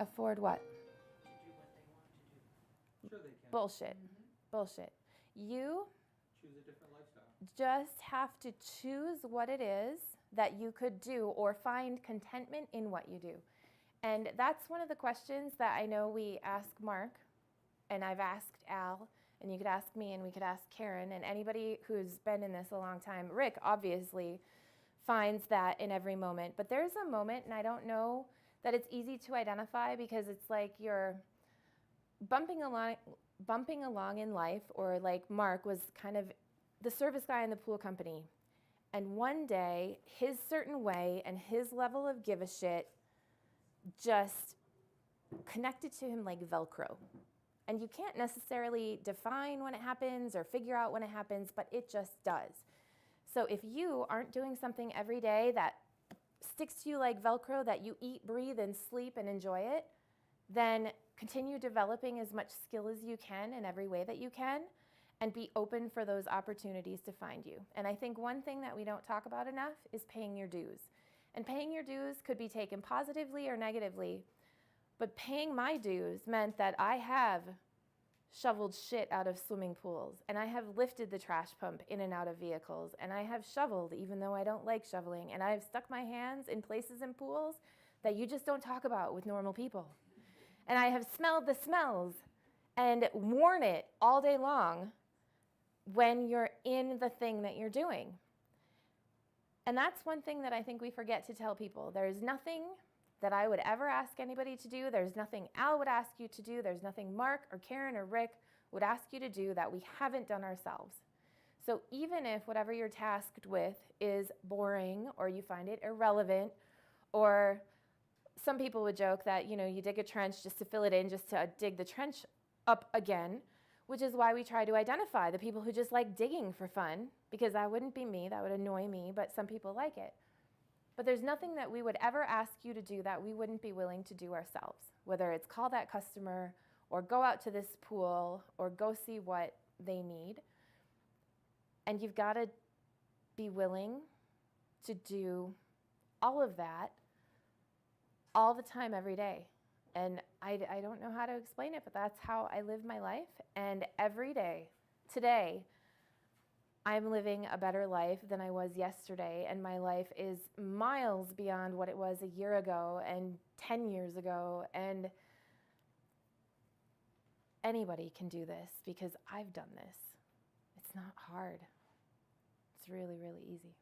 Afford what? To do what they want to do. Sure they can. Bullshit. Bullshit. You Choose a different lifestyle. just have to choose what it is that you could do or find contentment in what you do. And that's one of the questions that I know we ask Mark, and I've asked Al, and you could ask me, and we could ask Karen, and anybody who's been in this a long time. Rick obviously finds that in every moment, but there's a moment, and I don't know that it's easy to identify because it's like you're bumping along in life, or like Mark was kind of the service guy in the pool company. And one day, his certain way and his level of give a shit just connected to him like Velcro. And you can't necessarily define when it happens or figure out when it happens, but it just does. So if you aren't doing something every day that sticks to you like Velcro, that you eat, breathe, and sleep and enjoy it, then continue developing as much skill as you can in every way that you can, and be open for those opportunities to find you. And I think one thing that we don't talk about enough is paying your dues. And paying your dues could be taken positively or negatively, but paying my dues meant that I have shoveled shit out of swimming pools, and I have lifted the trash pump in and out of vehicles, and I have shoveled even though I don't like shoveling, and I have stuck my hands in places in pools that you just don't talk about with normal people. And I have smelled the smells and worn it all day long when you're in the thing that you're doing. And that's one thing that I think we forget to tell people. There's nothing that I would ever ask anybody to do. There's nothing Al would ask you to do. There's nothing Mark or Karen or Rick would ask you to do that we haven't done ourselves. So even if whatever you're tasked with is boring, or you find it irrelevant, or some people would joke that, you dig a trench just to fill it in, just to dig the trench up again, which is why we try to identify the people who just like digging for fun, because that wouldn't be me, that would annoy me, but some people like it. But there's nothing that we would ever ask you to do that we wouldn't be willing to do ourselves, whether it's call that customer, or go out to this pool, or go see what they need. And you've got to be willing to do all of that all the time, every day. And I don't know how to explain it, but that's how I live my life. And every day, today, I'm living a better life than I was yesterday, and my life is miles beyond what it was a year ago and 10 years ago. And anybody can do this because I've done this. It's not hard. It's really, really easy.